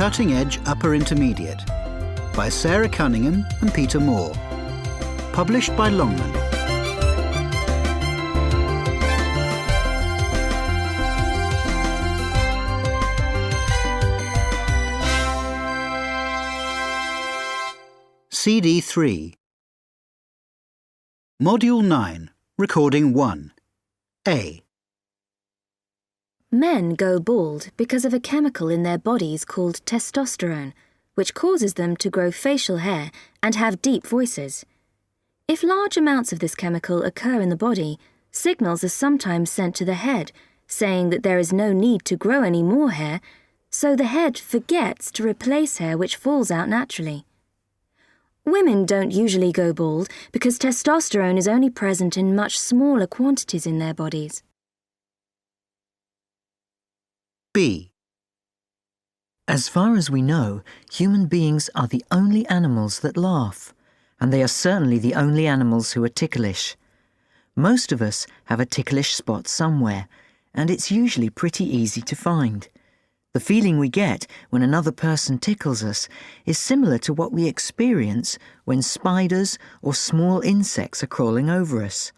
Cutting Edge Upper Intermediate by Sarah Cunningham and Peter Moore. Published by Longman. CD 3. Module 9, Recording 1. A. Men go bald because of a chemical in their bodies called testosterone, which causes them to grow facial hair and have deep voices. If large amounts of this chemical occur in the body, signals are sometimes sent to the head, saying that there is no need to grow any more hair, so the head forgets to replace hair which falls out naturally. Women don't usually go bald because testosterone is only present in much smaller quantities in their bodies. B. As far as we know, human beings are the only animals that laugh, and they are certainly the only animals who are ticklish. Most of us have a ticklish spot somewhere, and it's usually pretty easy to find. The feeling we get when another person tickles us is similar to what we experience when spiders or small insects are crawling over us.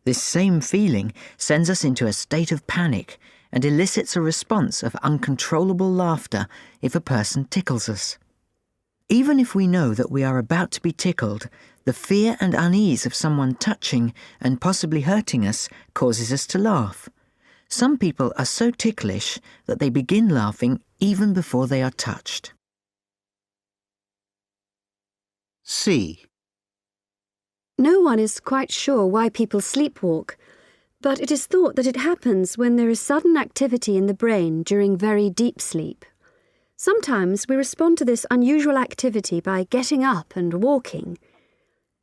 This same feeling sends us into a state of panic and elicits a response of uncontrollable laughter if a person tickles us. Even if we know that we are about to be tickled, the fear and unease of someone touching and possibly hurting us causes us to laugh. Some people are so ticklish that they begin laughing even before they are touched. C. No one is quite sure why people sleepwalk, but it is thought that it happens when there is sudden activity in the brain during very deep sleep. Sometimes we respond to this unusual activity by getting up and walking.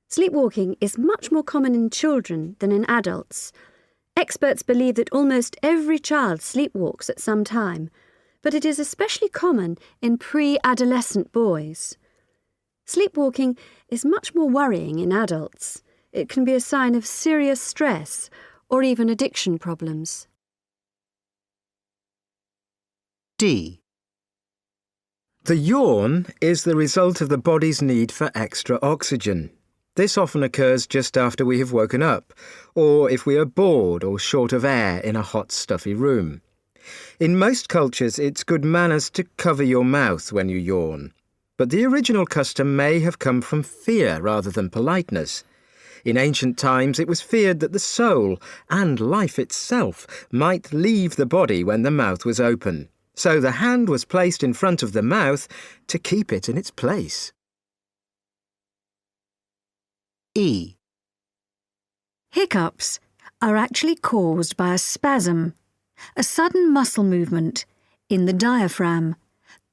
Sleepwalking is much more common in children than in adults. Experts believe that almost every child sleepwalks at some time, but it is especially common in pre-adolescent boys. Sleepwalking is much more worrying in adults. It can be a sign of serious stress or even addiction problems. D. The yawn is the result of the body's need for extra oxygen. This often occurs just after we have woken up, or if we are bored or short of air in a hot, stuffy room. In most cultures, it's good manners to cover your mouth when you yawn, but the original custom may have come from fear rather than politeness. In ancient times, it was feared that the soul and life itself might leave the body when the mouth was open, so the hand was placed in front of the mouth to keep it in its place. E. Hiccups are actually caused by a spasm, a sudden muscle movement in the diaphragm,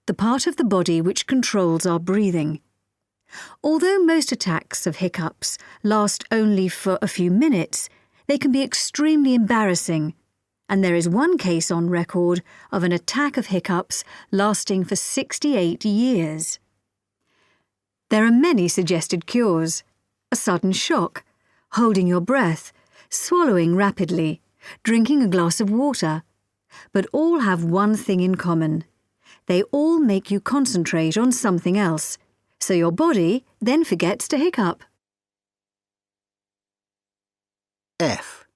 the part of the body which controls our breathing. Although most attacks of hiccups last only for a few minutes, they can be extremely embarrassing, and there is one case on record of an attack of hiccups lasting for 68 years. There are many suggested cures: a sudden shock, holding your breath, swallowing rapidly, drinking a glass of water. But all have one thing in common. They all make you concentrate on something else, so your body then forgets to hiccup. F.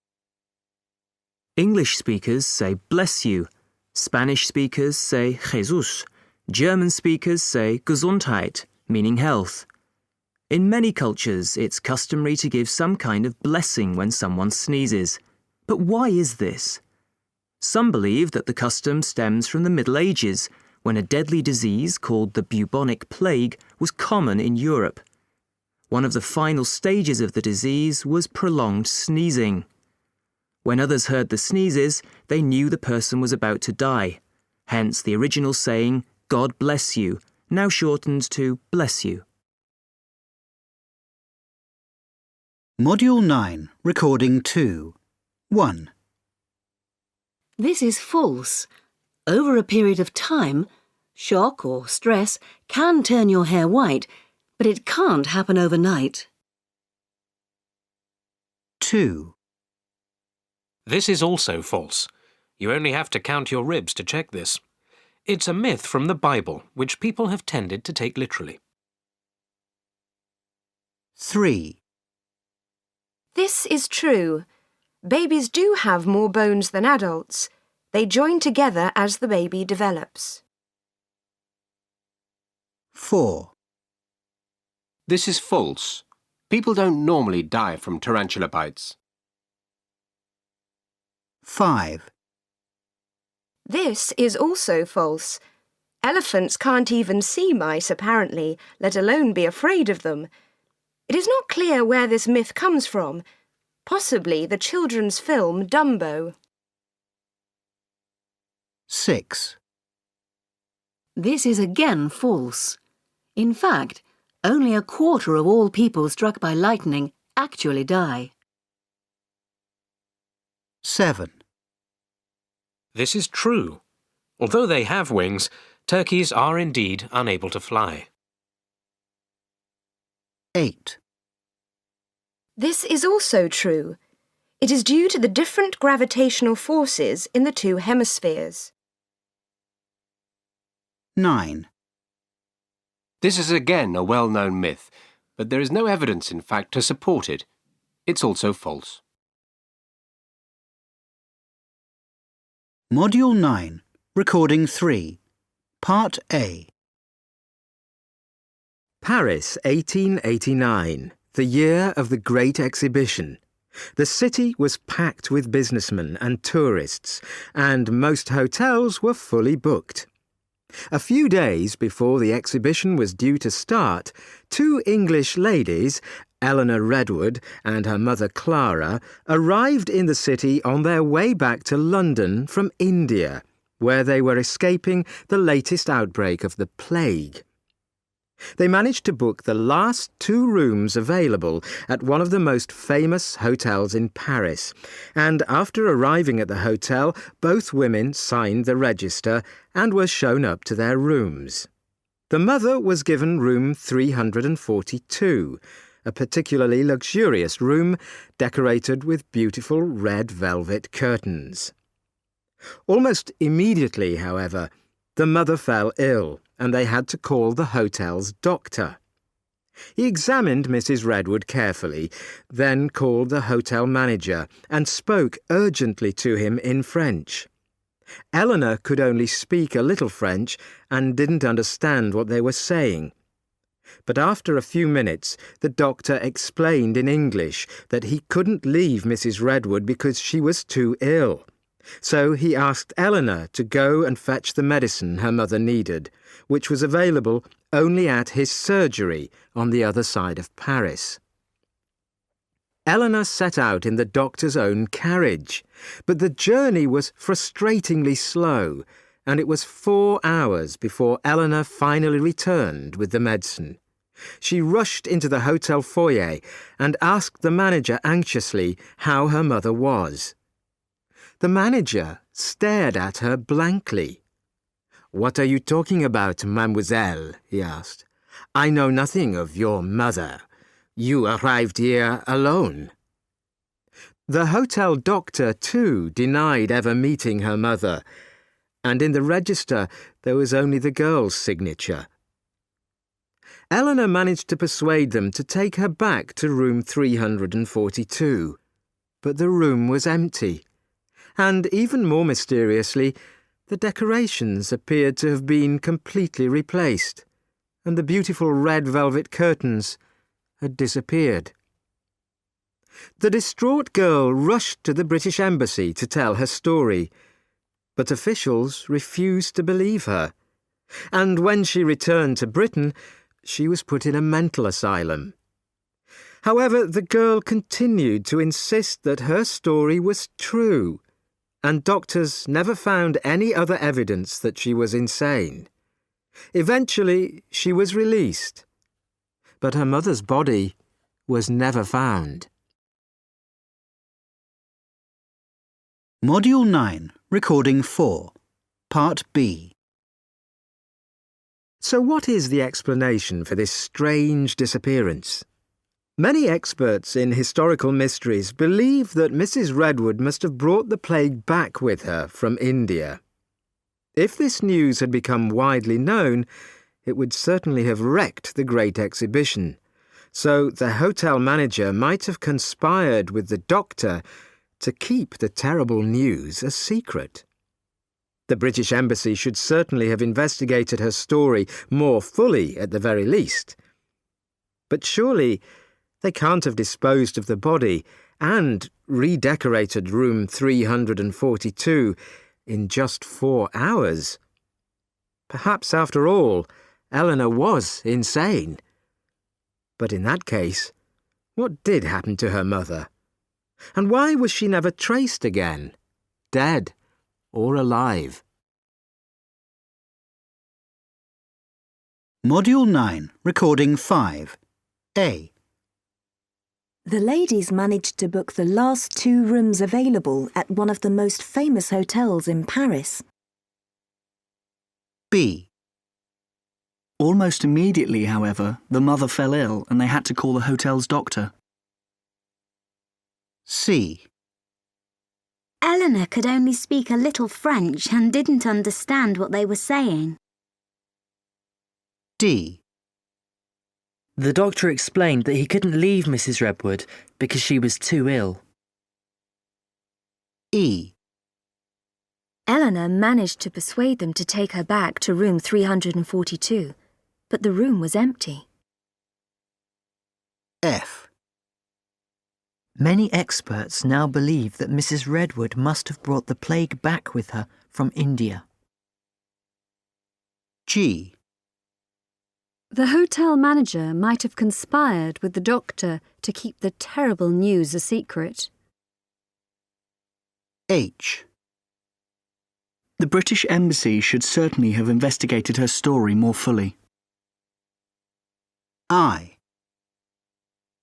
English speakers say bless you, Spanish speakers say Jesús, German speakers say Gesundheit, meaning health. In many cultures, it's customary to give some kind of blessing when someone sneezes. But why is this? Some believe that the custom stems from the Middle Ages, when a deadly disease called the bubonic plague was common in Europe. One of the final stages of the disease was prolonged sneezing. When others heard the sneezes, they knew the person was about to die. Hence the original saying, God bless you, now shortened to bless you. Module 9, Recording 2. 1. This is false. Over a period of time, shock or stress can turn your hair white, but it can't happen overnight. 2. This is also false. You only have to count your ribs to check this. It's a myth from the Bible, which people have tended to take literally. 3. This is true. Babies do have more bones than adults. They join together as the baby develops. 4. This is false. People don't normally die from tarantula bites. 5. This is also false. Elephants can't even see mice, apparently, let alone be afraid of them. It is not clear where this myth comes from. Possibly the children's film Dumbo. 6. This is again false. In fact, only a quarter of all people struck by lightning actually die. 7. This is true. Although they have wings, turkeys are indeed unable to fly. 8. This is also true. It is due to the different gravitational forces in the two hemispheres. 9. This is again a well-known myth, but there is no evidence in fact to support it. It's also false. Module 9, Recording 3, Part A. Paris, 1889, the year of the Great Exhibition. The city was packed with businessmen and tourists, and most hotels were fully booked. A few days before the exhibition was due to start, 2 English ladies, Eleanor Redwood and her mother Clara, arrived in the city on their way back to London from India, where they were escaping the latest outbreak of the plague. They managed to book the last 2 rooms available at one of the most famous hotels in Paris, and after arriving at the hotel, both women signed the register and were shown up to their rooms. The mother was given room 342, a particularly luxurious room decorated with beautiful red velvet curtains. Almost immediately, however, the mother fell ill, and they had to call the hotel's doctor. He examined Mrs. Redwood carefully, then called the hotel manager and spoke urgently to him in French. Eleanor could only speak a little French and didn't understand what they were saying. But after a few minutes, the doctor explained in English that he couldn't leave Mrs. Redwood because she was too ill. So he asked Eleanor to go and fetch the medicine her mother needed, which was available only at his surgery on the other side of Paris. Eleanor set out in the doctor's own carriage, but the journey was frustratingly slow, and it was 4 hours before Eleanor finally returned with the medicine. She rushed into the hotel foyer and asked the manager anxiously how her mother was. The manager stared at her blankly. "What are you talking about, mademoiselle?" he asked. "I know nothing of your mother. You arrived here alone." The hotel doctor, too, denied ever meeting her mother, and in the register there was only the girl's signature. Eleanor managed to persuade them to take her back to room 342, but the room was empty, and even more mysteriously, the decorations appeared to have been completely replaced, and the beautiful red velvet curtains had disappeared. The distraught girl rushed to the British Embassy to tell her story, but officials refused to believe her, and when she returned to Britain, she was put in a mental asylum. However, the girl continued to insist that her story was true, and doctors never found any other evidence that she was insane. Eventually, she was released, but her mother's body was never found. Module 9, Recording 4, Part B. So what is the explanation for this strange disappearance? Many experts in historical mysteries believe that Mrs. Redwood must have brought the plague back with her from India. If this news had become widely known, it would certainly have wrecked the great exhibition. So the hotel manager might have conspired with the doctor to keep the terrible news a secret. The British Embassy should certainly have investigated her story more fully at the very least. But surely they can't have disposed of the body and redecorated room 342 in just 4 hours. Perhaps, after all, Eleanor was insane. But in that case, what did happen to her mother? And why was she never traced again, dead or alive? Module 9, Recording 5. A. The ladies managed to book the last 2 rooms available at one of the most famous hotels in Paris. B. Almost immediately, however, the mother fell ill and they had to call the hotel's doctor. C. Eleanor could only speak a little French and didn't understand what they were saying. D. The doctor explained that he couldn't leave Mrs. Redwood because she was too ill. E. Eleanor managed to persuade them to take her back to room 342, but the room was empty. F. Many experts now believe that Mrs. Redwood must have brought the plague back with her from India. G. The hotel manager might have conspired with the doctor to keep the terrible news a secret. H. The British Embassy should certainly have investigated her story more fully. I.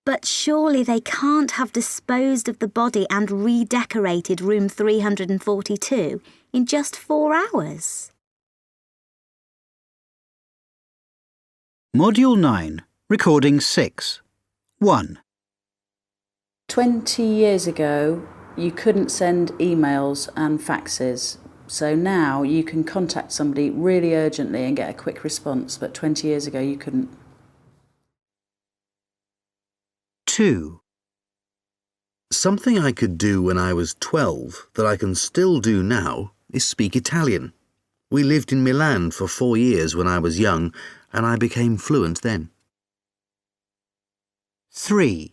But surely they can't have disposed of the body and redecorated room 342 in just 4 hours. Module 9, Recording 6. 1. 20 years ago, you couldn't send emails and faxes. So now you can contact somebody really urgently and get a quick response, but 20 years ago you couldn't. 2. Something I could do when I was 12 that I can still do now is speak Italian. We lived in Milan for 4 years when I was young, and I became fluent then. 3.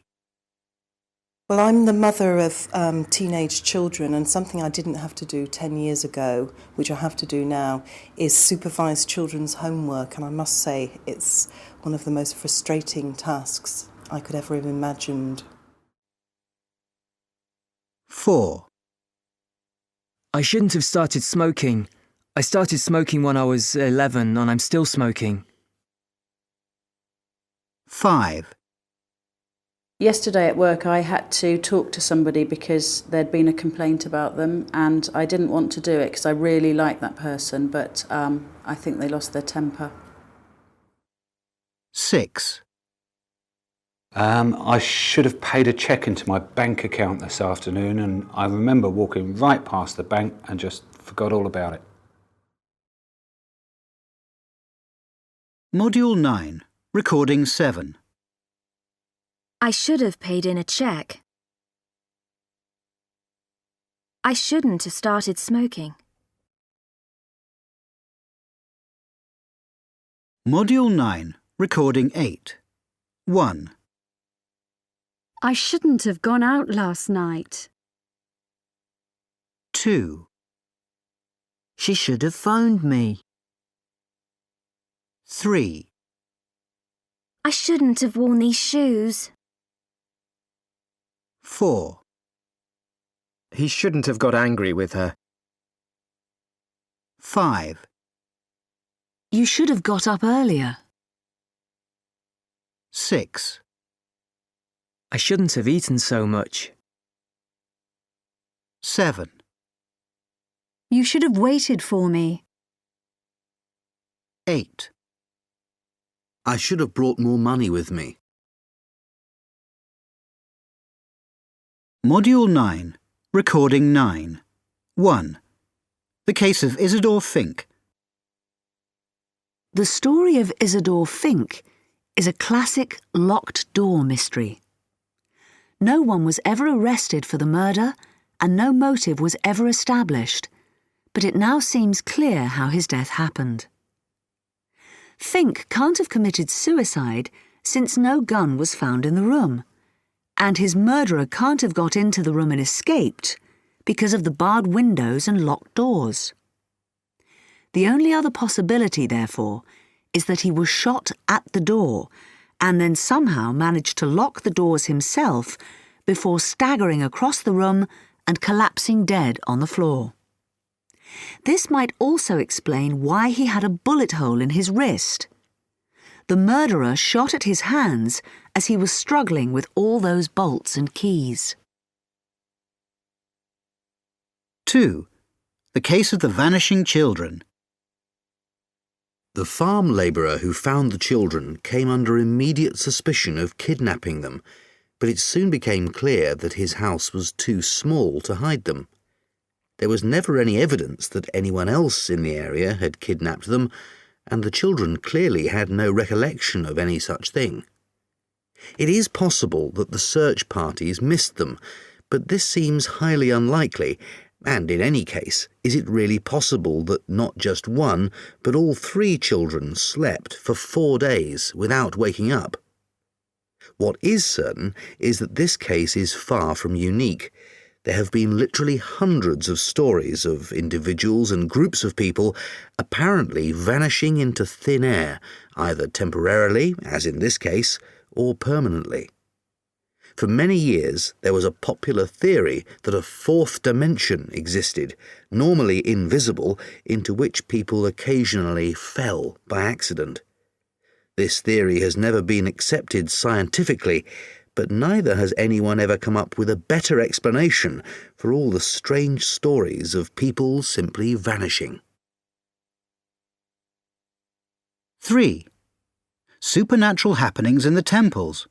Well, I'm the mother of teenage children, and something I didn't have to do 10 years ago, which I have to do now, is supervise children's homework, and I must say it's one of the most frustrating tasks I could ever have imagined. 4. I shouldn't have started smoking. I started smoking when I was 11 and I'm still smoking. 5. Yesterday at work I had to talk to somebody because there'd been a complaint about them, and I didn't want to do it because I really liked that person, but I think they lost their temper. 6. I should have paid a cheque into my bank account this afternoon, and I remember walking right past the bank and just forgot all about it. Module 9, Recording 7. I should have paid in a cheque. I shouldn't have started smoking. Module 9, Recording 8. 1. I shouldn't have gone out last night. 2. She should have phoned me. 3. I shouldn't have worn these shoes. 4. He shouldn't have got angry with her. 5. You should have got up earlier. 6. I shouldn't have eaten so much. 7. You should have waited for me. 8. I should have brought more money with me. Module 9, Recording 9. 1. The case of Isidore Fink The story of Isidore Fink is a classic locked door mystery. No one was ever arrested for the murder and no motive was ever established, but it now seems clear how his death happened. Fink can't have committed suicide since no gun was found in the room, and his murderer can't have got into the room and escaped because of the barred windows and locked doors. The only other possibility, therefore, is that he was shot at the door and then somehow managed to lock the doors himself before staggering across the room and collapsing dead on the floor. This might also explain why he had a bullet hole in his wrist. The murderer shot at his hands as he was struggling with all those bolts and keys. 2. The case of the vanishing children. The farm labourer who found the children came under immediate suspicion of kidnapping them, but it soon became clear that his house was too small to hide them. There was never any evidence that anyone else in the area had kidnapped them, and the children clearly had no recollection of any such thing. It is possible that the search parties missed them, but this seems highly unlikely, and in any case, is it really possible that not just one, but all 3 children slept for 4 days without waking up? What is certain is that this case is far from unique. There have been literally hundreds of stories of individuals and groups of people apparently vanishing into thin air, either temporarily, as in this case, or permanently. For many years, there was a popular theory that a 4th dimension existed, normally invisible, into which people occasionally fell by accident. This theory has never been accepted scientifically, but neither has anyone ever come up with a better explanation for all the strange stories of people simply vanishing. 3. Supernatural happenings in the temples.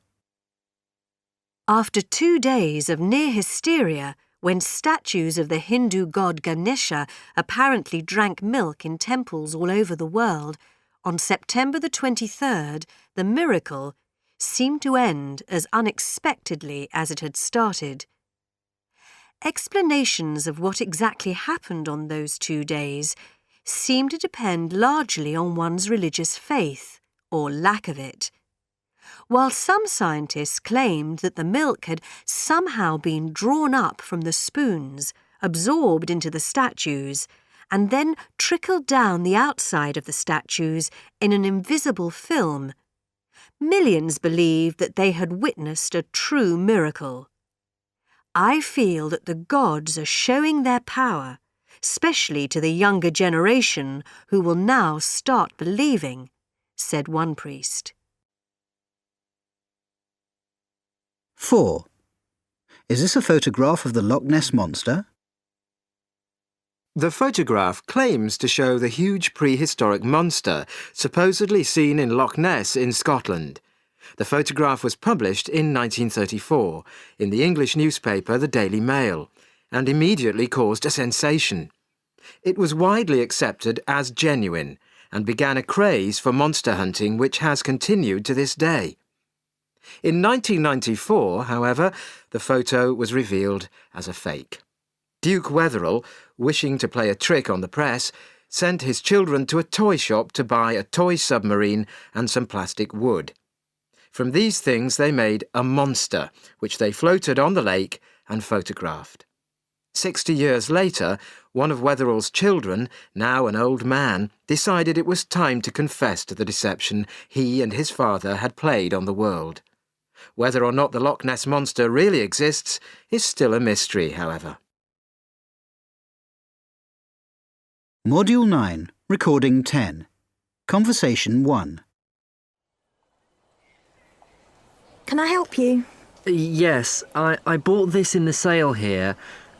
After 2 days of near hysteria, when statues of the Hindu god Ganesha apparently drank milk in temples all over the world, on September the 23rd, the miracle seemed to end as unexpectedly as it had started. Explanations of what exactly happened on those 2 days seem to depend largely on one's religious faith, or lack of it. While some scientists claimed that the milk had somehow been drawn up from the spoons, absorbed into the statues, and then trickled down the outside of the statues in an invisible film, millions believed that they had witnessed a true miracle. I feel that the gods are showing their power, especially to the younger generation who will now start believing, said one priest. 4. Is this a photograph of the Loch Ness Monster? The photograph claims to show the huge prehistoric monster supposedly seen in Loch Ness in Scotland. The photograph was published in 1934 in the English newspaper The Daily Mail and immediately caused a sensation. It was widely accepted as genuine and began a craze for monster hunting which has continued to this day. In 1994, however, the photo was revealed as a fake. Duke Wetherell, wishing to play a trick on the press, sent his children to a toy shop to buy a toy submarine and some plastic wood. From these things they made a monster, which they floated on the lake and photographed. 60 years later, one of Wetherell's children, now an old man, decided it was time to confess to the deception he and his father had played on the world. Whether or not the Loch Ness Monster really exists is still a mystery, however. Module 9, Recording 10. Conversation 1. Can I help you? Yes, I bought this in the sale here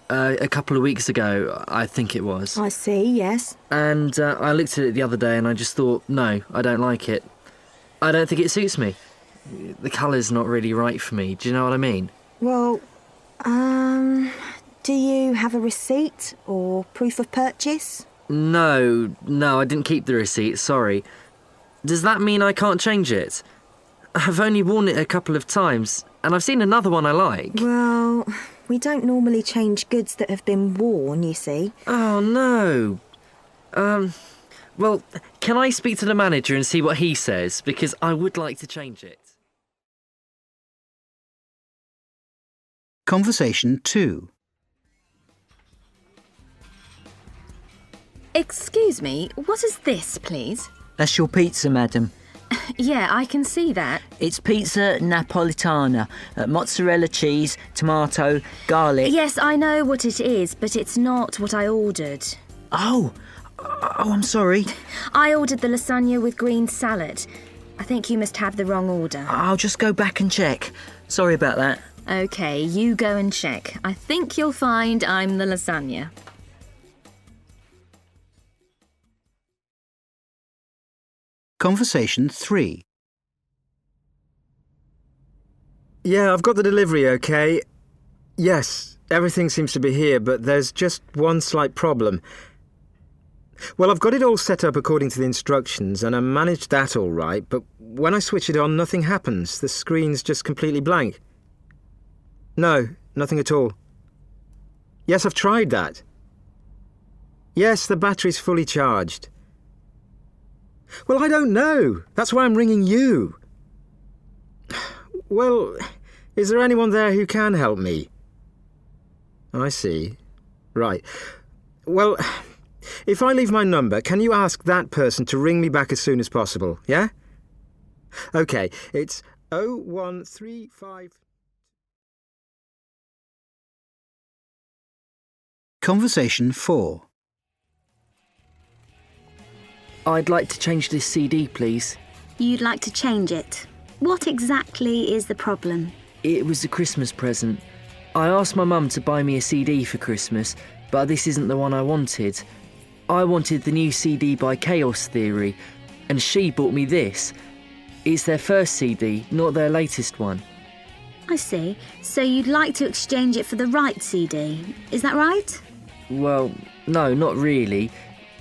a couple of weeks ago, I think it was. I see, yes. And I looked at it the other day and I just thought, no, I don't like it. I don't think it suits me. The colour's not really right for me, do you know what I mean? Well, do you have a receipt or proof of purchase? No, I didn't keep the receipt, sorry. Does that mean I can't change it? I've only worn it a couple of times, and I've seen another one I like. Well, we don't normally change goods that have been worn, you see. Oh, no. Well, can I speak to the manager and see what he says? Because I would like to change it. Conversation 2. Excuse me, what is this, please? That's your pizza, madam. Yeah, I can see that. It's pizza napolitana, mozzarella cheese, tomato, garlic. Yes, I know what it is, but it's not what I ordered. Oh, I'm sorry. I ordered the lasagna with green salad. I think you must have the wrong order. I'll just go back and check. Sorry about that. OK, you go and check. I think you'll find I'm the lasagna. Conversation 3. Yeah, I've got the delivery, OK. Yes, everything seems to be here, but there's just one slight problem. Well, I've got it all set up according to the instructions, and I managed that all right, but when I switch it on, nothing happens. The screen's just completely blank. No, nothing at all. Yes, I've tried that. Yes, the battery's fully charged. Well, I don't know. That's why I'm ringing you. Well, is there anyone there who can help me? I see. Right. Well, if I leave my number, can you ask that person to ring me back as soon as possible, yeah? OK, it's 0135... Conversation 4. I'd like to change this CD, please. You'd like to change it. What exactly is the problem? It was a Christmas present. I asked my mum to buy me a CD for Christmas, but this isn't the one I wanted. I wanted the new CD by Chaos Theory, and she bought me this. It's their first CD, not their latest one. I see. So you'd like to exchange it for the right CD, is that right? Well, no, not really.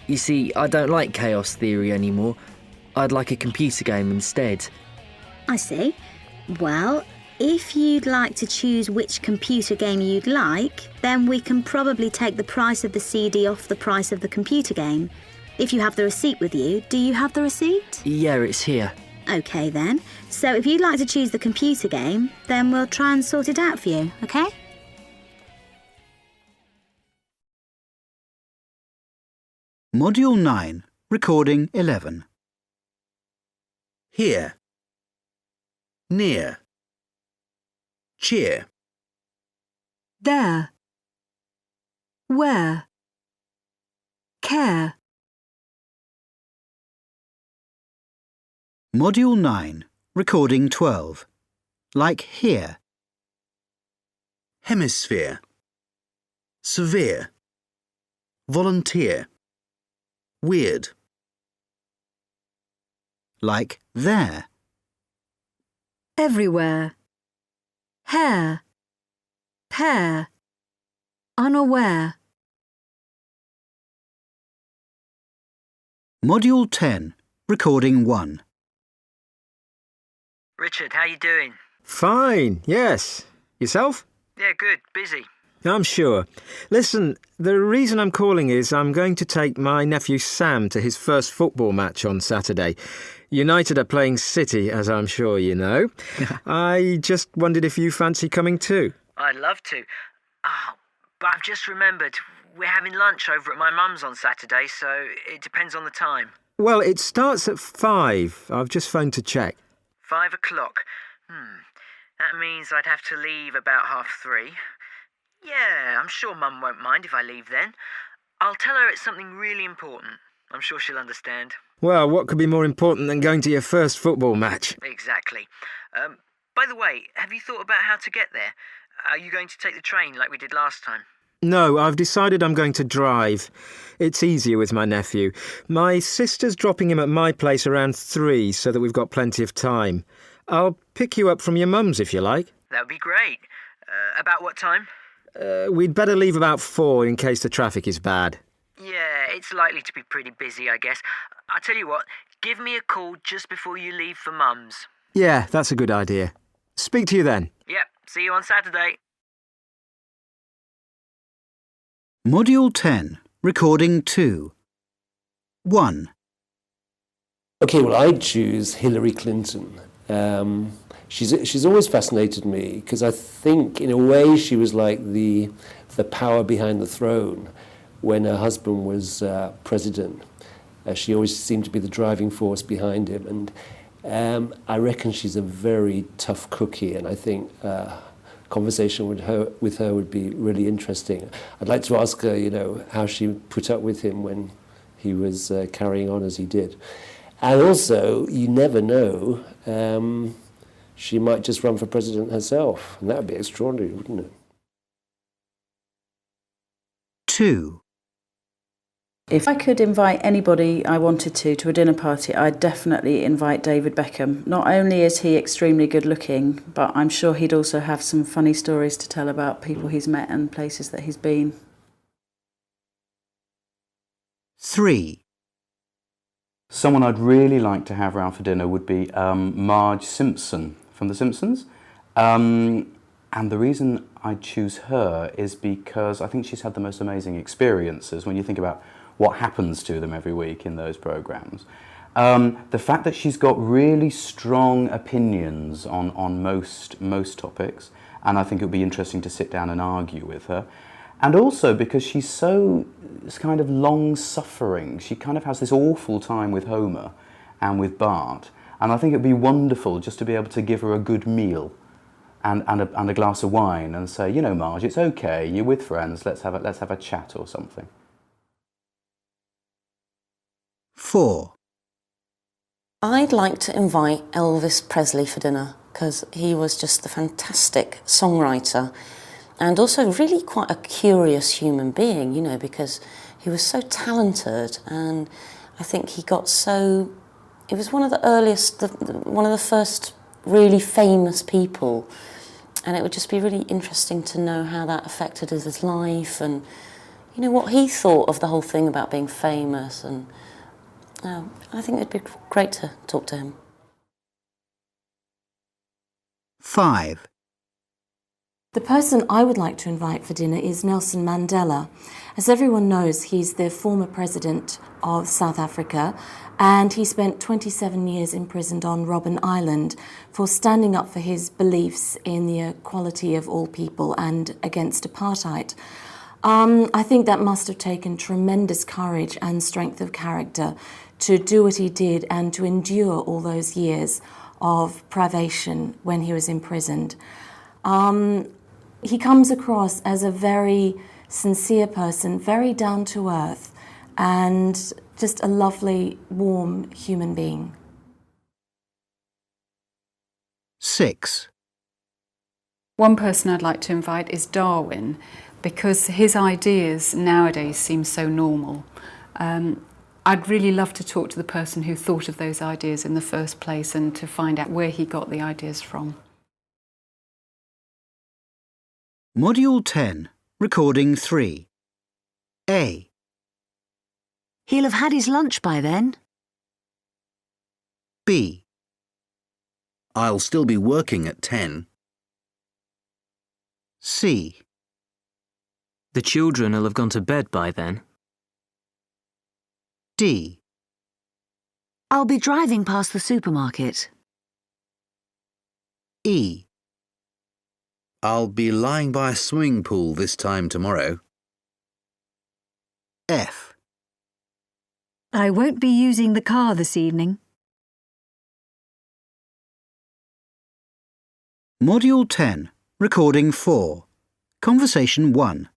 You see, I don't like Chaos Theory anymore. I'd like a computer game instead. I see. Well, if you'd like to choose which computer game you'd like, then we can probably take the price of the CD off the price of the computer game. If you have the receipt with you, do you have the receipt? Yeah, it's here. OK then. So if you'd like to choose the computer game, then we'll try and sort it out for you, OK? Module 9, Recording 11. Here. Near. Cheer. There. Where. Care. Module 9, Recording 12. Like here. Hemisphere. Severe. Volunteer. Weird. Like there. Everywhere. Hair. Pair. Unaware. Module 10, Recording 1. Richard, how you doing? Fine, yes. Yourself? Yeah, good. Busy. I'm sure. Listen, the reason I'm calling is I'm going to take my nephew Sam to his first football match on Saturday. United are playing City, as I'm sure you know. I just wondered if you fancy coming too. I'd love to. Oh, but I've just remembered, we're having lunch over at my mum's on Saturday, so it depends on the time. Well, it starts at 5. I've just phoned to check. 5 o'clock. That means I'd have to leave about 3:30. Yeah, I'm sure Mum won't mind if I leave then. I'll tell her it's something really important. I'm sure she'll understand. Well, what could be more important than going to your first football match? Exactly. By the way, have you thought about how to get there? Are you going to take the train like we did last time? No, I've decided I'm going to drive. It's easier with my nephew. My sister's dropping him at my place around 3 so that we've got plenty of time. I'll pick you up from your mum's if you like. That would be great. About what time? We'd better leave about 4 in case the traffic is bad. Yeah, it's likely to be pretty busy, I guess. I'll tell you what, Give me a call just before you leave for Mum's. Yeah, that's a good idea. Speak to you then. Yep, see you on Saturday. Module 10, Recording 2. 1. OK, well, I'd choose Hillary Clinton. She's always fascinated me because I think, in a way, she was like the power behind the throne when her husband was president. She always seemed to be the driving force behind him. And I reckon she's a very tough cookie, and I think conversation with her would be really interesting. I'd like to ask her, you know, how she put up with him when he was carrying on as he did. And also, you never know, she might just run for president herself, and that would be extraordinary, wouldn't it? 2. If I could invite anybody I wanted to a dinner party, I'd definitely invite David Beckham. Not only is he extremely good looking, but I'm sure he'd also have some funny stories to tell about people he's met and places that he's been. 3. Someone I'd really like to have round for dinner would be Marge Simpson from The Simpsons. And the reason I'd choose her is because I think she's had the most amazing experiences when you think about what happens to them every week in those programmes. The fact that she's got really strong opinions on most topics, and I think it would be interesting to sit down and argue with her. And also because she's so kind of long-suffering. She kind of has this awful time with Homer and with Bart. And I think it would be wonderful just to be able to give her a good meal and a glass of wine and say, you know, Marge, it's okay, you're with friends, let's have a chat or something. 4. I'd like to invite Elvis Presley for dinner because he was just a fantastic songwriter and also really quite a curious human being, you know, because he was so talented, and I think he got so... He was one of the earliest, one of the first really famous people, and it would just be really interesting to know how that affected his life and, you know, what he thought of the whole thing about being famous. And I think it'd be great to talk to him. 5. The person I would like to invite for dinner is Nelson Mandela. As everyone knows, he's the former president of South Africa, and he spent 27 years imprisoned on Robben Island for standing up for his beliefs in the equality of all people and against apartheid. I think that must have taken tremendous courage and strength of character to do what he did and to endure all those years of privation when he was imprisoned. He comes across as a very sincere person, very down-to-earth, and just a lovely, warm human being. 6. One person I'd like to invite is Darwin, because his ideas nowadays seem so normal. I'd really love to talk to the person who thought of those ideas in the first place and to find out where he got the ideas from. Module 10, Recording 3. A. He'll have had his lunch by then. B. I'll still be working at 10. C. The children will have gone to bed by then. D. I'll be driving past the supermarket. E. I'll be lying by a swimming pool this time tomorrow. F. I won't be using the car this evening. Module 10, Recording 4. Conversation 1.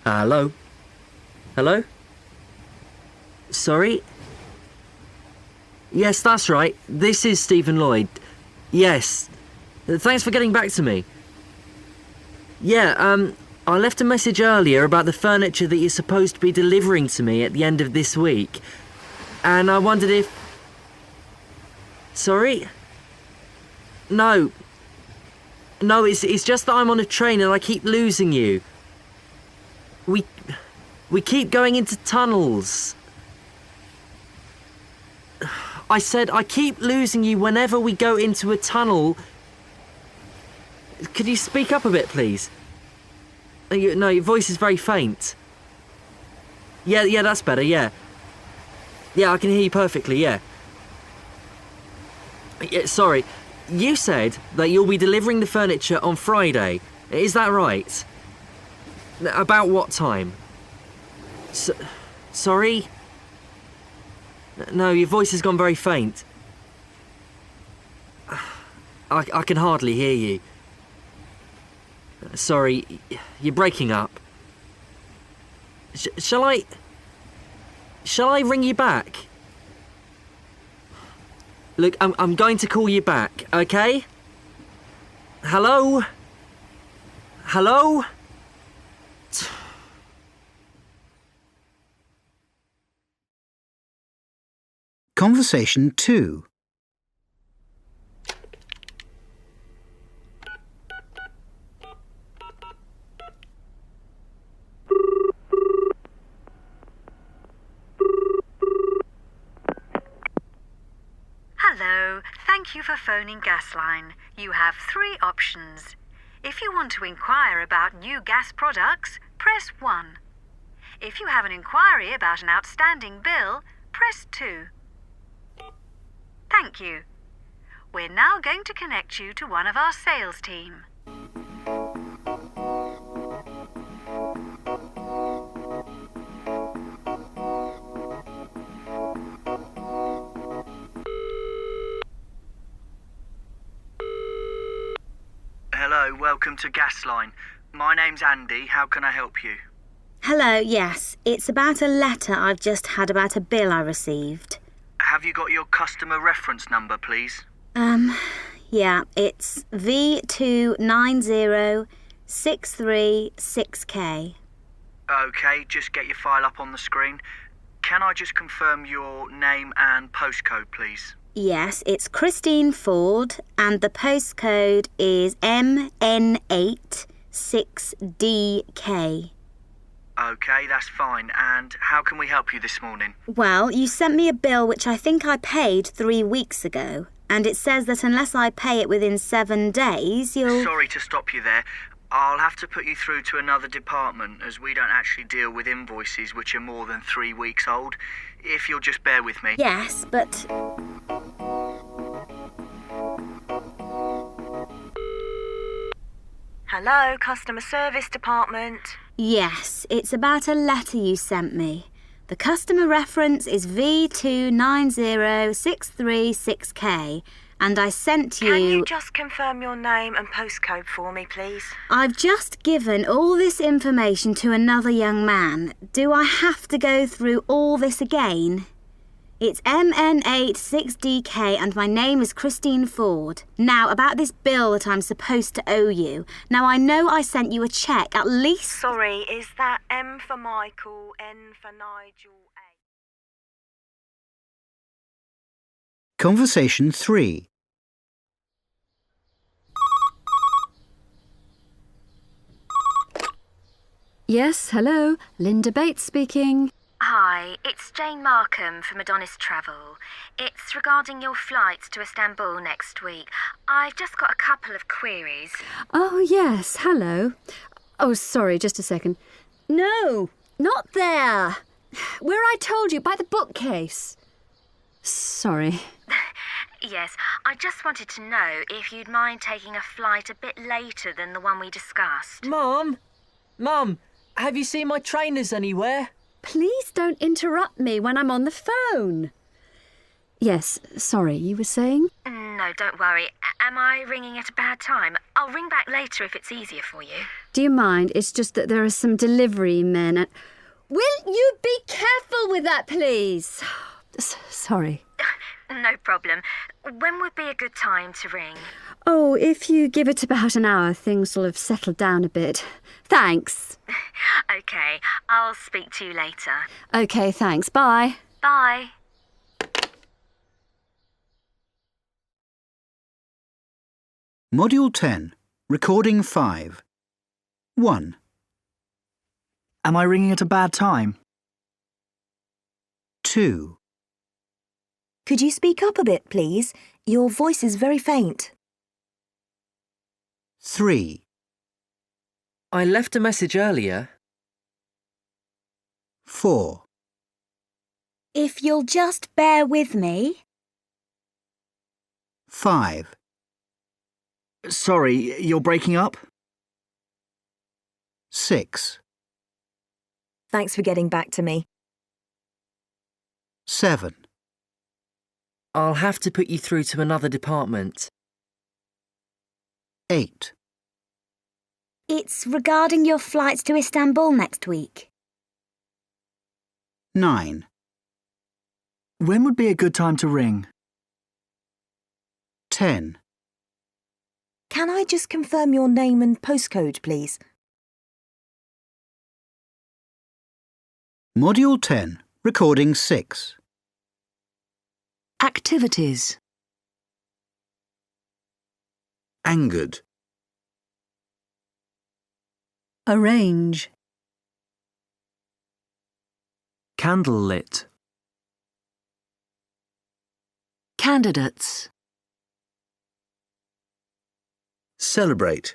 Hello? Hello? Sorry? Yes, that's right. This is Stephen Lloyd. Yes. Thanks for getting back to me. Yeah, I left a message earlier about the furniture that you're supposed to be delivering to me at the end of this week. And I wondered if... Sorry? No. No, it's just that I'm on a train and I keep losing you. We keep going into tunnels. I said I keep losing you whenever we go into a tunnel. Could you speak up a bit, please? No, your voice is very faint. Yeah, that's better, yeah. Yeah, I can hear you perfectly, yeah. Sorry, you said that you'll be delivering the furniture on Friday. Is that right? About what time? Sorry? No, your voice has gone very faint. I can hardly hear you. Sorry, you're breaking up. Shall I ring you back? Look, I'm going to call you back, okay? Hello? Hello? Conversation 2. Hello, thank you for phoning Gasline. You have 3 options. If you want to inquire about new gas products, press 1. If you have an inquiry about an outstanding bill, press 2. Thank you. We're now going to connect you to one of our sales team. Hello, welcome to Gasline. My name's Andy. How can I help you? Hello, yes. It's about a letter I've just had about a bill I received. Have you got your customer reference number, please? Yeah, it's V290636K. OK, just get your file up on the screen. Can I just confirm your name and postcode, please? Yes, it's Christine Ford, and the postcode is MN86DK. OK, that's fine. And how can we help you this morning? Well, you sent me a bill which I think I paid 3 weeks ago, and it says that unless I pay it within 7 days, you'll... Sorry to stop you there. I'll have to put you through to another department, as we don't actually deal with invoices which are more than 3 weeks old. If you'll just bear with me. Yes, but... Hello, customer service department. Yes, it's about a letter you sent me. The customer reference is V290636K, and I sent you... Can you just confirm your name and postcode for me, please? I've just given all this information to another young man. Do I have to go through all this again? It's MN86DK and my name is Christine Ford. Now, about this bill that I'm supposed to owe you. Now, I know I sent you a cheque, at least... Sorry, is that M for Michael, N for Nigel, A? Conversation 3. Yes, hello. Linda Bates speaking. Hi, it's Jane Markham from Adonis Travel. It's regarding your flights to Istanbul next week. I've just got a couple of queries. Oh, yes, hello. Oh, sorry, just a second. No, not there. Where I told you, by the bookcase. Sorry. Yes, I just wanted to know if you'd mind taking a flight a bit later than the one we discussed. Mum, have you seen my trainers anywhere? Please don't interrupt me when I'm on the phone. Yes, sorry, you were saying? No, don't worry. Am I ringing at a bad time? I'll ring back later if it's easier for you. Do you mind? It's just that there are some delivery men at... Will you be careful with that, please? Sorry. No problem. When would be a good time to ring? Oh, if you give it about an hour, things will have settled down a bit. Thanks. OK, I'll speak to you later. OK, thanks. Bye. Bye. Module 10. Recording 5. 1. Am I ringing at a bad time? 2. Could you speak up a bit, please? Your voice is very faint. 3. I left a message earlier. 4. If you'll just bear with me. 5. Sorry, you're breaking up? 6. Thanks for getting back to me. 7. I'll have to put you through to another department. 8. It's regarding your flights to Istanbul next week. 9. When would be a good time to ring? 10. Can I just confirm your name and postcode, please? Module 10, Recording 6. Activities. Angered. Arrange. Candle lit. Candidates. Celebrate.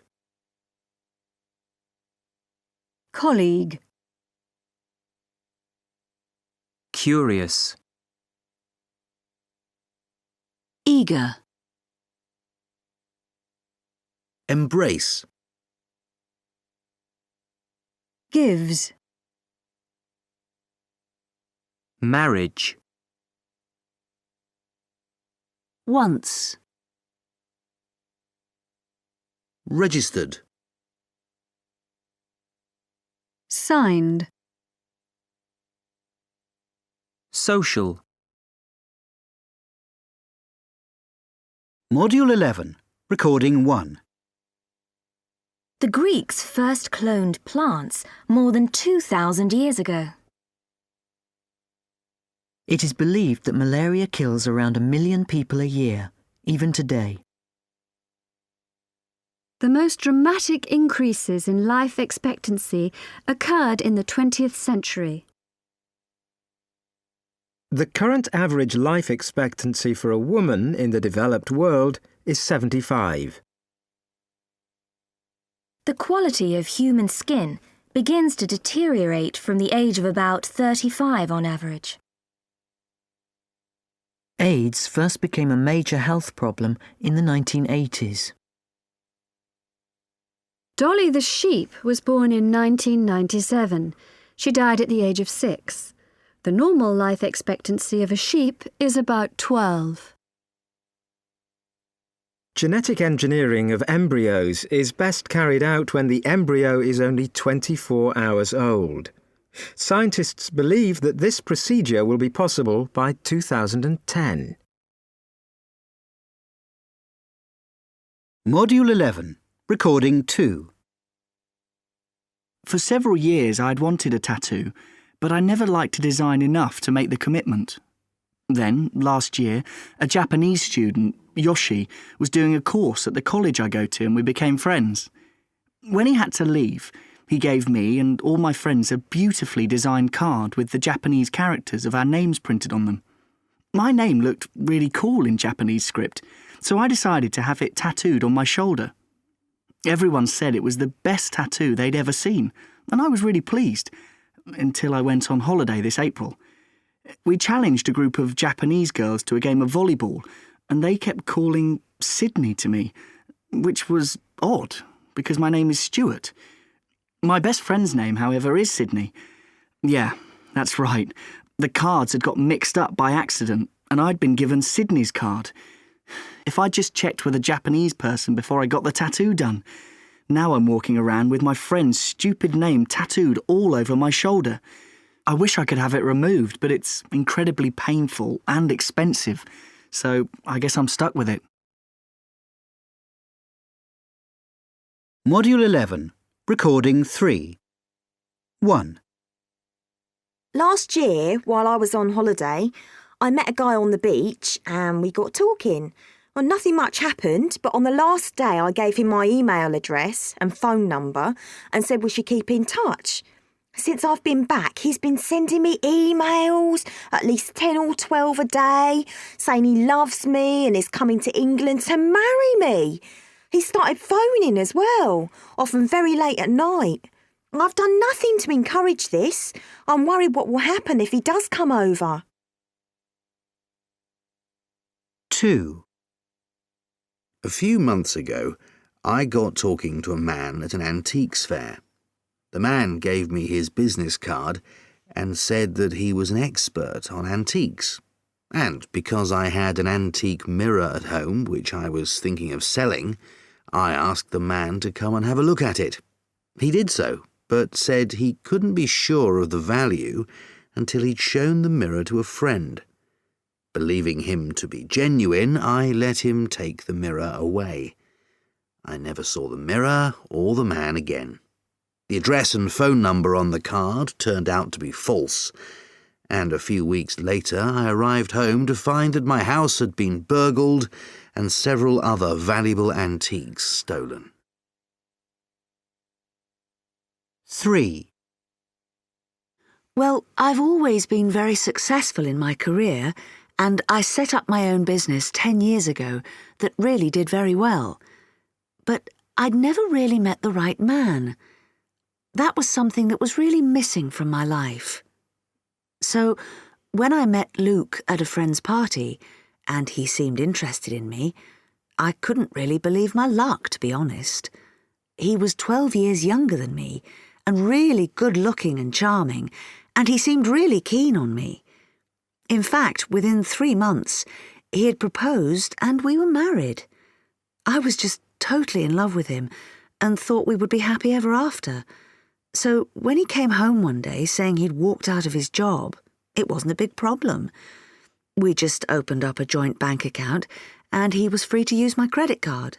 Colleague. Curious. Eager. Embrace. Gives. Marriage. Once. Registered. Signed. Social. Module 11, Recording 1. The Greeks first cloned plants more than 2,000 years ago. It is believed that malaria kills around 1 million people a year, even today. The most dramatic increases in life expectancy occurred in the 20th century. The current average life expectancy for a woman in the developed world is 75. The quality of human skin begins to deteriorate from the age of about 35 on average. AIDS first became a major health problem in the 1980s. Dolly the sheep was born in 1997. She died at the age of 6. The normal life expectancy of a sheep is about 12. Genetic engineering of embryos is best carried out when the embryo is only 24 hours old. Scientists believe that this procedure will be possible by 2010. Module 11, Recording 2. For several years I'd wanted a tattoo, but I never liked a design enough to make the commitment. Then, last year, a Japanese student, Yoshi, was doing a course at the college I go to and we became friends. When he had to leave, he gave me and all my friends a beautifully designed card with the Japanese characters of our names printed on them. My name looked really cool in Japanese script, so I decided to have it tattooed on my shoulder. Everyone said it was the best tattoo they'd ever seen, and I was really pleased, until I went on holiday this April. We challenged a group of Japanese girls to a game of volleyball, and they kept calling Sydney to me, which was odd, because my name is Stuart. My best friend's name, however, is Sydney. Yeah, that's right. The cards had got mixed up by accident, and I'd been given Sydney's card. If I'd just checked with a Japanese person before I got the tattoo done. Now I'm walking around with my friend's stupid name tattooed all over my shoulder. I wish I could have it removed, but it's incredibly painful and expensive, so I guess I'm stuck with it. Module 11, Recording 3. 1. Last year, while I was on holiday, I met a guy on the beach and we got talking. Well, nothing much happened, but on the last day I gave him my email address and phone number and said we should keep in touch. Since I've been back, he's been sending me emails, at least 10 or 12 a day, saying he loves me and is coming to England to marry me. He started phoning as well, often very late at night. I've done nothing to encourage this. I'm worried what will happen if he does come over. 2. A few months ago, I got talking to a man at an antiques fair. The man gave me his business card and said that he was an expert on antiques. And because I had an antique mirror at home, which I was thinking of selling, I asked the man to come and have a look at it. He did so, but said he couldn't be sure of the value until he'd shown the mirror to a friend. Believing him to be genuine, I let him take the mirror away. I never saw the mirror or the man again. The address and phone number on the card turned out to be false, and a few weeks later I arrived home to find that my house had been burgled and several other valuable antiques stolen. 3. Well, I've always been very successful in my career, and I set up my own business 10 years ago that really did very well. But I'd never really met the right man. That was something that was really missing from my life. So, when I met Luke at a friend's party, and he seemed interested in me, I couldn't really believe my luck, to be honest. He was 12 years younger than me, and really good-looking and charming, and he seemed really keen on me. In fact, within 3 months, he had proposed and we were married. I was just totally in love with him and thought we would be happy ever after. So when he came home one day saying he'd walked out of his job, it wasn't a big problem. We just opened up a joint bank account and he was free to use my credit card.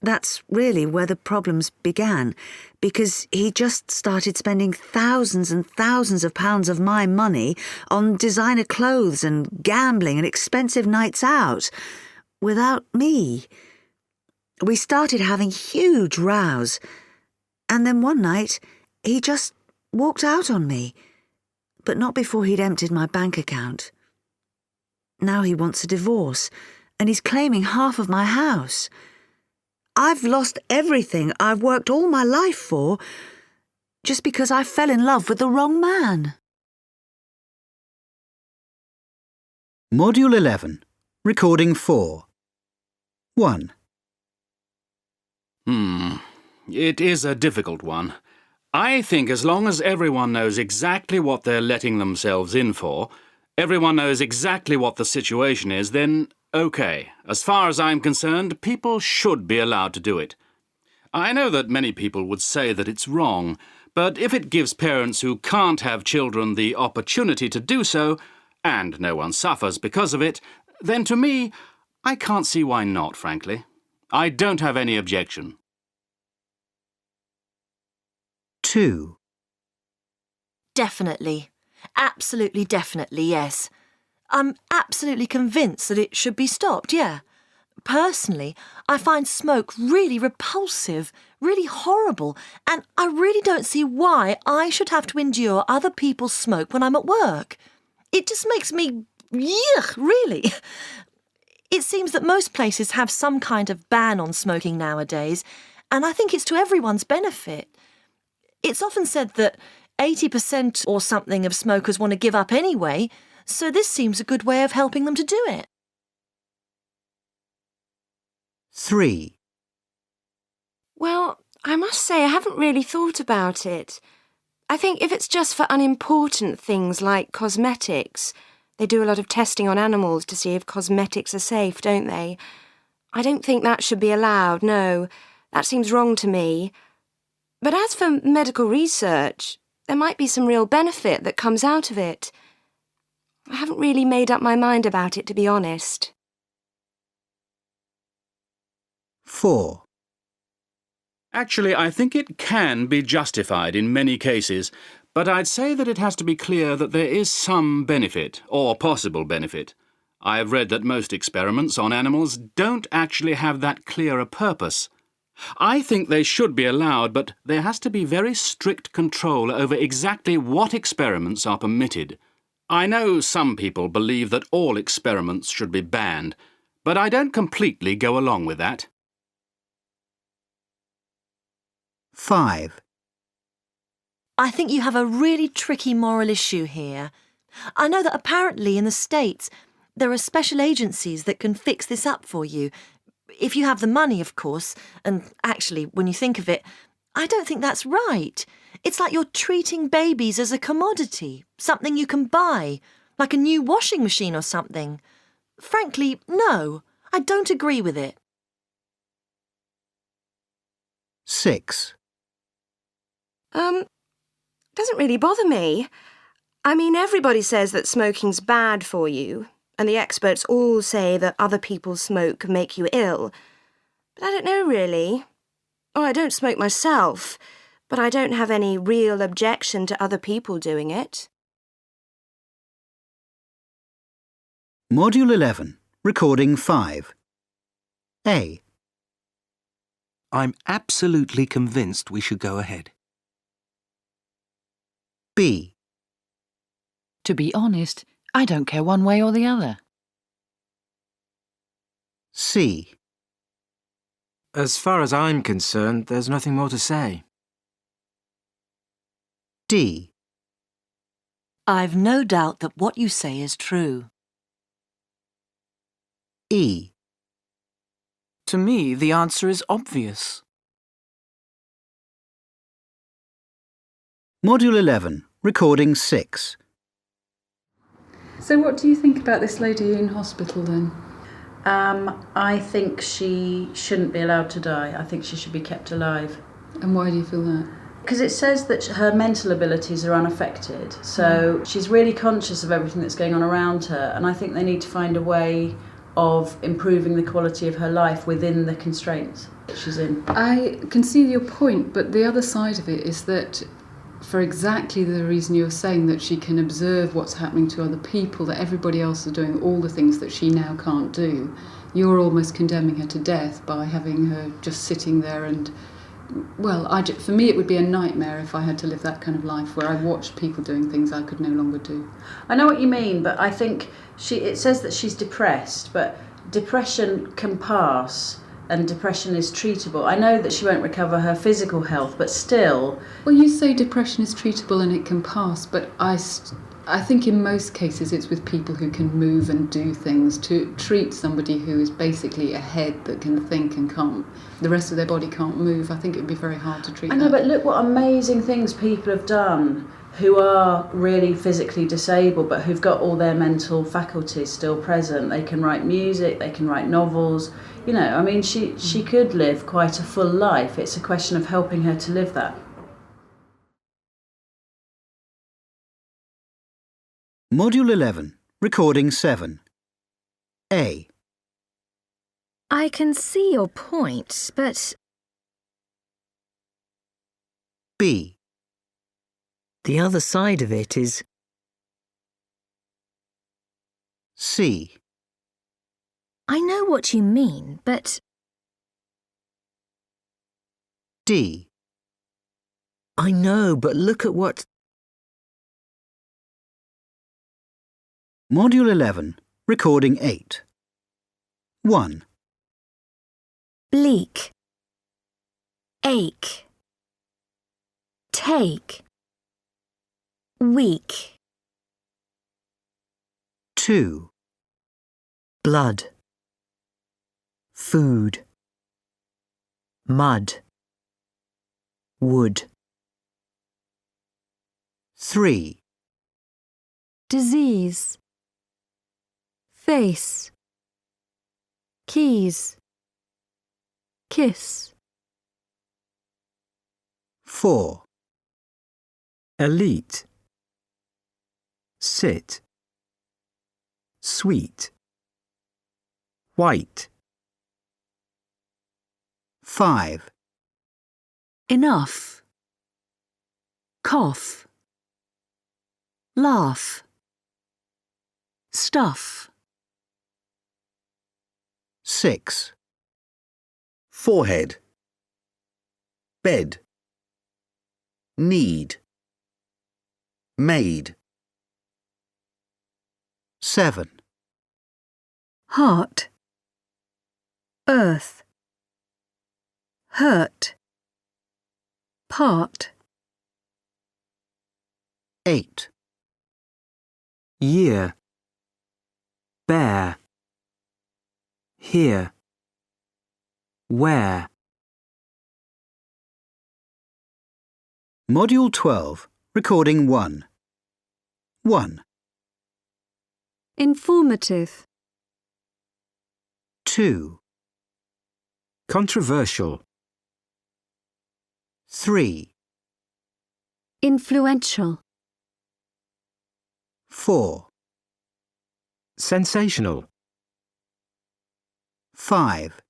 That's really where the problems began, because he just started spending thousands and thousands of pounds of my money on designer clothes and gambling and expensive nights out, without me. We started having huge rows, and then one night he just walked out on me, but not before he'd emptied my bank account. Now he wants a divorce, and he's claiming half of my house. I've lost everything I've worked all my life for, just because I fell in love with the wrong man. Module 11. Recording 4. 1. It is a difficult one. I think as long as everyone knows exactly what they're letting themselves in for, everyone knows exactly what the situation is, then OK. As far as I'm concerned, people should be allowed to do it. I know that many people would say that it's wrong, but if it gives parents who can't have children the opportunity to do so, and no one suffers because of it, then to me, I can't see why not, frankly. I don't have any objection. 2. Definitely. Absolutely definitely, yes. I'm absolutely convinced that it should be stopped, yeah. Personally, I find smoke really repulsive, really horrible, and I really don't see why I should have to endure other people's smoke when I'm at work. It just makes me... yuck, really. It seems that most places have some kind of ban on smoking nowadays, and I think it's to everyone's benefit. It's often said that 80% or something of smokers want to give up anyway, so this seems a good way of helping them to do it. 3. Well, I must say I haven't really thought about it. I think if it's just for unimportant things like cosmetics, they do a lot of testing on animals to see if cosmetics are safe, don't they? I don't think that should be allowed, no. That seems wrong to me. But as for medical research, there might be some real benefit that comes out of it. I haven't really made up my mind about it, to be honest. 4. Actually, I think it can be justified in many cases, but I'd say that it has to be clear that there is some benefit, or possible benefit. I have read that most experiments on animals don't actually have that clear a purpose. I think they should be allowed, but there has to be very strict control over exactly what experiments are permitted. I know some people believe that all experiments should be banned, but I don't completely go along with that. 5. I think you have a really tricky moral issue here. I know that apparently in the States there are special agencies that can fix this up for you. If you have the money, of course, and actually, when you think of it, I don't think that's right. It's like you're treating babies as a commodity, something you can buy, like a new washing machine or something. Frankly, no, I don't agree with it. 6. Doesn't really bother me. I mean, everybody says that smoking's bad for you, and the experts all say that other people's smoke make you ill. But I don't know, really. I don't smoke myself, but I don't have any real objection to other people doing it. Module 11, Recording 5. A. I'm absolutely convinced we should go ahead. B. To be honest, I don't care one way or the other. C. As far as I'm concerned, there's nothing more to say. D. I've no doubt that what you say is true. E. To me, the answer is obvious. Module 11, Recording 6. So what do you think about this lady in hospital then? I think she shouldn't be allowed to die. I think she should be kept alive. And why do you feel that? Because it says that her mental abilities are unaffected. So she's really conscious of everything that's going on around her. And I think they need to find a way of improving the quality of her life within the constraints that she's in. I can see your point, but the other side of it is that for exactly the reason you're saying, that she can observe what's happening to other people, that everybody else is doing all the things that she now can't do, you're almost condemning her to death by having her just sitting there and, well, for me it would be a nightmare if I had to live that kind of life where I watched people doing things I could no longer do. I know what you mean, but I think it says that she's depressed, but depression can pass and depression is treatable. I know that she won't recover her physical health, but still... Well, you say depression is treatable and it can pass, but I think in most cases it's with people who can move and do things. To treat somebody who is basically a head that can think and can't, the rest of their body can't move, I think it would be very hard to treat. I know, but look what amazing things people have done who are really physically disabled but who've got all their mental faculties still present. They can write music, they can write novels. You know, I mean, she could live quite a full life. It's a question of helping her to live that. Module 11, Recording 7. A. I can see your point, but... B. The other side of it is... C. I know what you mean, but... D. I know, but look at what... Module 11, Recording 8. 1. Bleak. Ache. Take. Weak. 2. Blood. Food. Mud. Wood. 3. Disease. Face. Keys. Kiss. 4. Elite. Sit. Sweet. White. 5. Enough. Cough. Laugh. Stuff. 6. Forehead. bed, need, made. 7. Heart, earth, hurt, part. 8. Year, bear, here, where. Module 12, Recording 1. 1, Informative. 2, Controversial. 3, Influential. 4, Sensational. 5,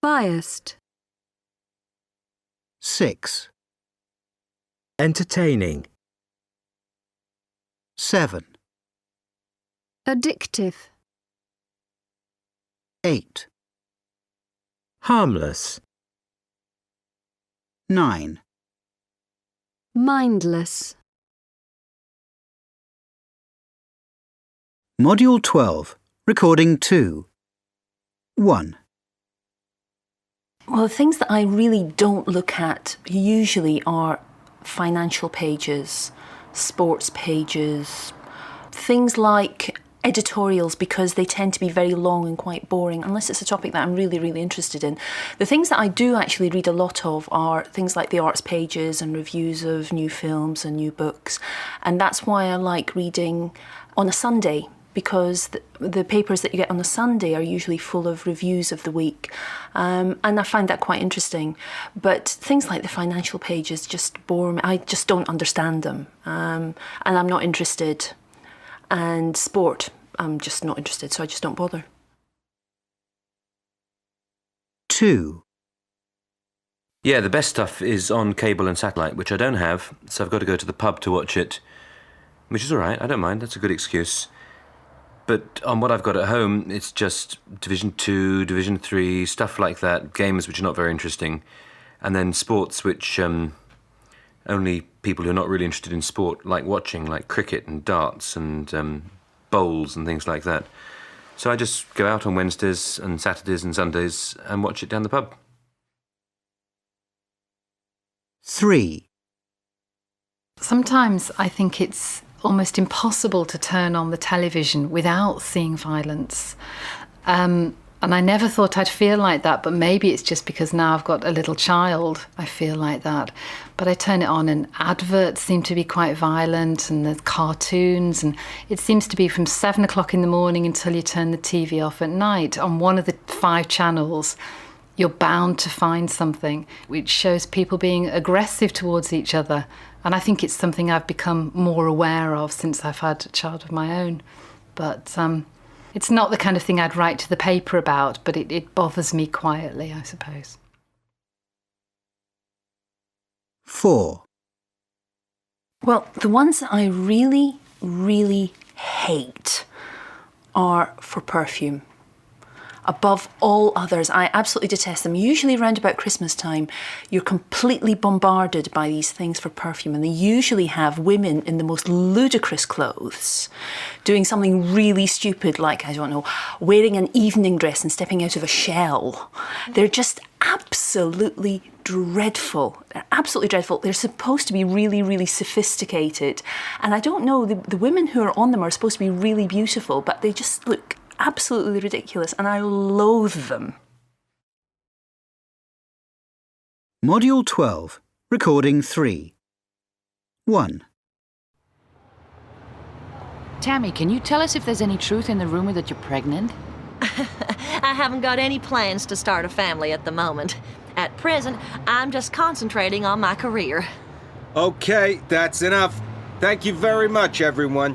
Biased. 6, Entertaining. 7, Addictive. 8, Harmless. 9. Mindless. Module 12, Recording 2. 1. Well, the things that I really don't look at usually are financial pages, sports pages, things like editorials, because they tend to be very long and quite boring, unless it's a topic that I'm really, really interested in. The things that I do actually read a lot of are things like the arts pages and reviews of new films and new books. And that's why I like reading on a Sunday, because the papers that you get on a Sunday are usually full of reviews of the week. And I find that quite interesting. But things like the financial pages just bore me. I just don't understand them. And I'm not interested. And sport, I'm just not interested, so I just don't bother. 2. Yeah, the best stuff is on cable and satellite, which I don't have, so I've got to go to the pub to watch it, which is all right, I don't mind, that's a good excuse. But on what I've got at home, it's just Division 2, Division 3, stuff like that, games which are not very interesting, and then sports which only people who are not really interested in sport like watching, like cricket and darts and bowls and things like that. So I just go out on Wednesdays and Saturdays and Sundays and watch it down the pub. 3. Sometimes I think it's almost impossible to turn on the television without seeing violence. And I never thought I'd feel like that, but maybe it's just because now I've got a little child, I feel like that. But I turn it on and adverts seem to be quite violent, and there's cartoons, and it seems to be from 7 o'clock in the morning until you turn the TV off at night. On one of the 5 channels, you're bound to find something which shows people being aggressive towards each other. And I think it's something I've become more aware of since I've had a child of my own. But it's not the kind of thing I'd write to the paper about, but it bothers me quietly, I suppose. 4. Well, the ones that I really, really hate are for perfume. Above all others, I absolutely detest them. Usually around about Christmas time, you're completely bombarded by these things for perfume, and they usually have women in the most ludicrous clothes doing something really stupid, like, I don't know, wearing an evening dress and stepping out of a shell. They're just absolutely dreadful. They're absolutely dreadful. They're supposed to be really, really sophisticated. And I don't know, the women who are on them are supposed to be really beautiful, but they just look absolutely ridiculous, and I loathe them. Module 12, Recording 3. 1. Tammy, can you tell us if there's any truth in the rumour that you're pregnant? I haven't got any plans to start a family at the moment. At present, I'm just concentrating on my career. Okay, that's enough. Thank you very much, everyone.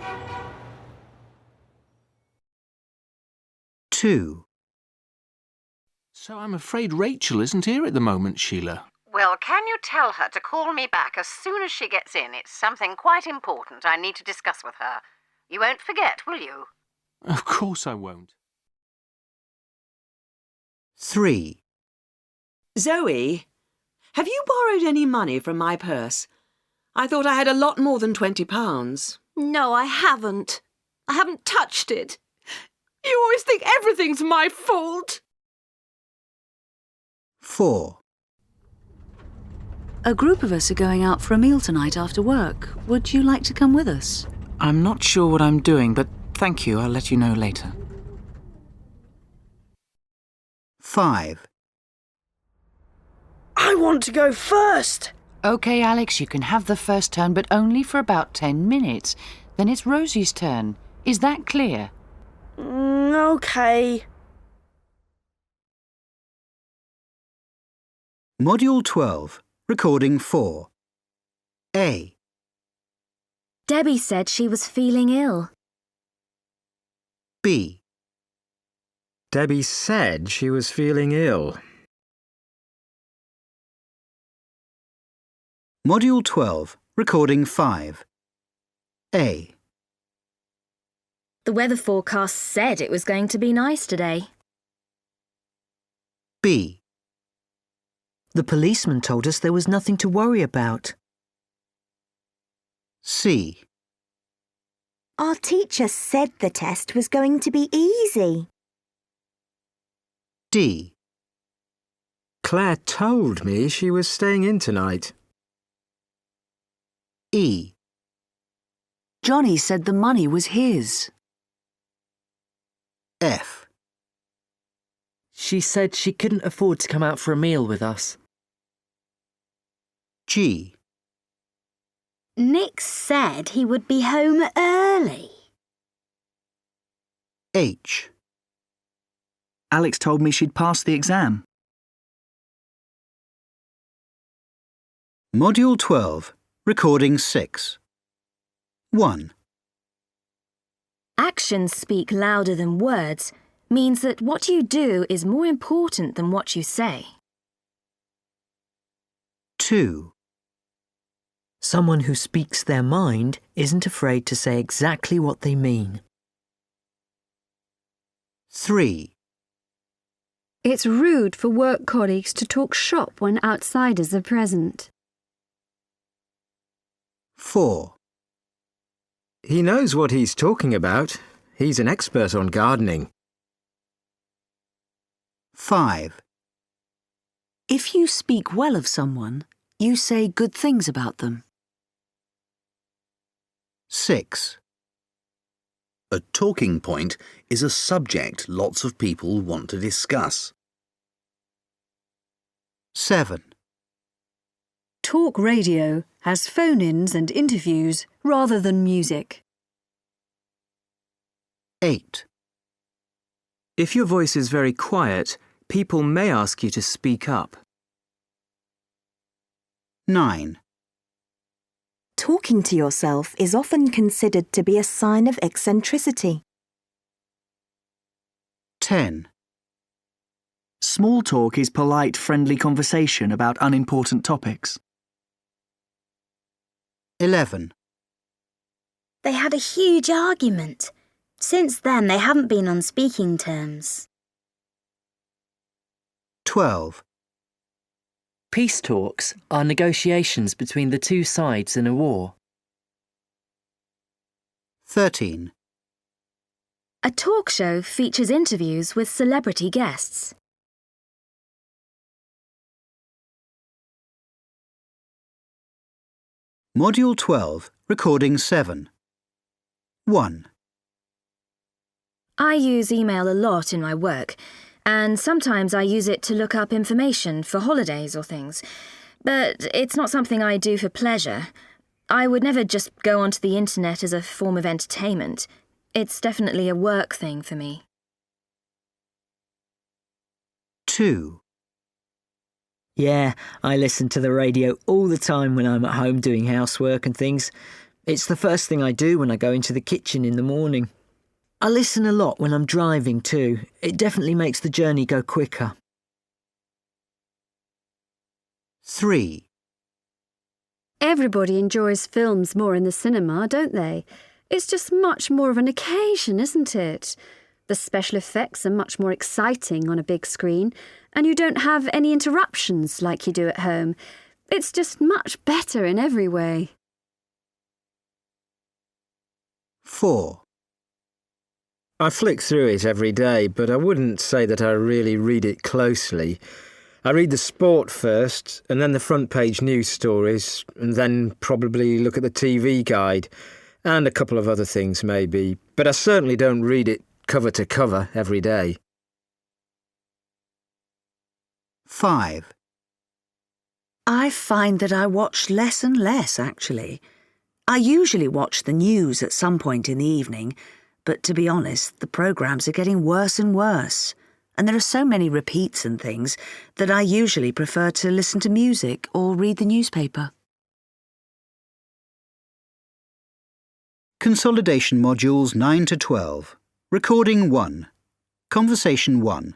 2. So I'm afraid Rachel isn't here at the moment, Sheila. Well, can you tell her to call me back as soon as she gets in? It's something quite important I need to discuss with her. You won't forget, will you? Of course I won't. 3. Zoe, Have you borrowed any money from my purse? I thought I had a lot more than £20. No, I haven't. I haven't touched it. You always think everything's my fault. 4. A group of us are going out for a meal tonight after work. Would you like to come with us? I'm not sure what I'm doing, but thank you. I'll let you know later. 5. I want to go first. OK, Alex, you can have the first turn, but only for about 10 minutes. Then it's Rosie's turn. Is that clear? OK. Module 12, Recording 4. A. Debbie said she was feeling ill. B. Debbie said she was feeling ill. Module 12, Recording 5. A. The weather forecast said it was going to be nice today. B. The policeman told us there was nothing to worry about. C. Our teacher said the test was going to be easy. D. Claire told me she was staying in tonight. E. Johnny said the money was his. F. She said she couldn't afford to come out for a meal with us. G. Nick said he would be home early. H. Alex told me she'd passed the exam. Module 12, Recording 6. 1. Actions speak louder than words means that what you do is more important than what you say. 2. Someone who speaks their mind isn't afraid to say exactly what they mean. 3. It's rude for work colleagues to talk shop when outsiders are present. 4. He knows what he's talking about. He's an expert on gardening. 5. If you speak well of someone, you say good things about them. 6. A talking point is a subject lots of people want to discuss. 7. Talk radio has phone-ins and interviews rather than music. 8. If your voice is very quiet, people may ask you to speak up. 9. Talking to yourself is often considered to be a sign of eccentricity. 10. Small talk is polite, friendly conversation about unimportant topics. 11. They had a huge argument. Since then, they haven't been on speaking terms. 12. Peace talks are negotiations between the two sides in a war. 13. A talk show features interviews with celebrity guests. Module 12, Recording 7. 1. I use email a lot in my work, and sometimes I use it to look up information for holidays or things. But it's not something I do for pleasure. I would never just go onto the internet as a form of entertainment. It's definitely a work thing for me. 2. Yeah, I listen to the radio all the time when I'm at home doing housework and things. It's the first thing I do when I go into the kitchen in the morning. I listen a lot when I'm driving too. It definitely makes the journey go quicker. 3. Everybody enjoys films more in the cinema, don't they? It's just much more of an occasion, isn't it? The special effects are much more exciting on a big screen, and you don't have any interruptions like you do at home. It's just much better in every way. 4. I flick through it every day, but I wouldn't say that I really read it closely. I read the sport first, and then the front page news stories, and then probably look at the TV guide, and a couple of other things maybe, but I certainly don't read it cover to cover every day. 5. I find that I watch less and less, actually. I usually watch the news at some point in the evening, but to be honest, the programmes are getting worse and worse, and there are so many repeats and things that I usually prefer to listen to music or read the newspaper. Consolidation Modules 9 to 12. Recording 1. Conversation 1.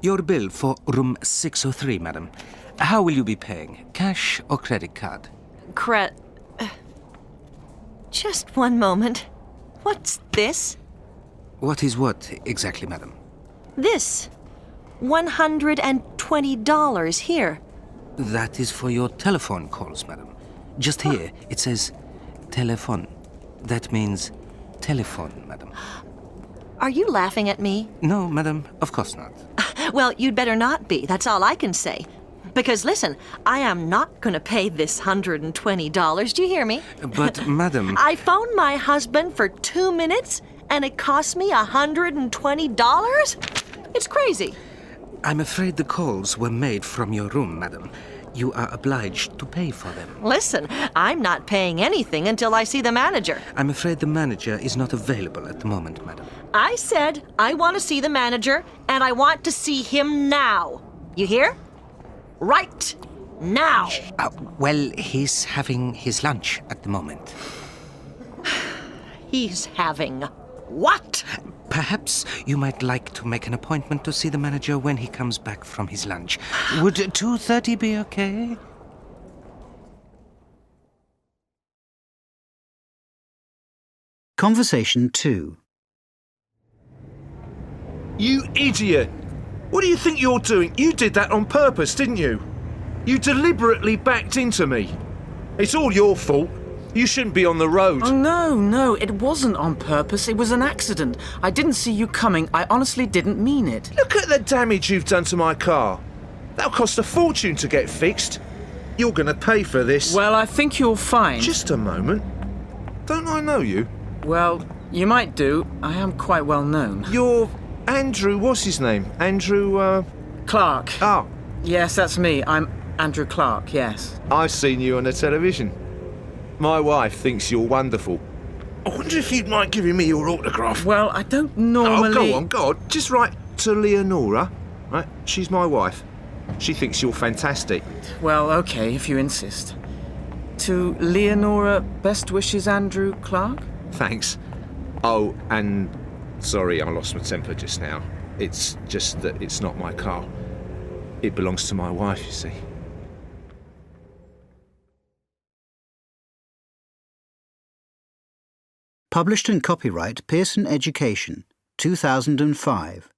Your bill for room 603, madam. How will you be paying? Cash or credit card? Just one moment. What's this? What is what exactly, madam? This. $120 here. That is for your telephone calls, madam. Just here, it says telephone. That means telephone, madam. Are you laughing at me? No, madam, of course not. Well, you'd better not be. That's all I can say. Because listen, I am not going to pay this $120. Do you hear me? But, madam... I phoned my husband for 2 minutes, and it cost me $120? It's crazy. I'm afraid the calls were made from your room, madam. You are obliged to pay for them. Listen, I'm not paying anything until I see the manager. I'm afraid the manager is not available at the moment, madam. I said I want to see the manager, and I want to see him now. You hear? Right now. Well, he's having his lunch at the moment. He's having what? Perhaps you might like to make an appointment to see the manager when he comes back from his lunch. Would 2:30 be okay? Conversation 2. You idiot! What do you think you're doing? You did that on purpose, didn't you? You deliberately backed into me. It's all your fault. You shouldn't be on the road. Oh, no, it wasn't on purpose. It was an accident. I didn't see you coming. I honestly didn't mean it. Look at the damage you've done to my car. That'll cost a fortune to get fixed. You're going to pay for this. Well, I think you'll find... Just a moment. Don't I know you? Well, you might do. I am quite well known. You're Andrew, what's his name? Andrew, Clark. Oh. Yes, that's me. I'm Andrew Clark, yes. I've seen you on the television. My wife thinks you're wonderful. I wonder if you'd mind giving me your autograph. Well, I don't normally... Oh, go on. Just write to Leonora. Right? She's my wife. She thinks you're fantastic. Well, OK, if you insist. To Leonora, best wishes, Andrew Clark? Thanks. Oh, and... Sorry, I lost my temper just now. It's just that it's not my car. It belongs to my wife, you see. Published and copyright Pearson Education, 2005.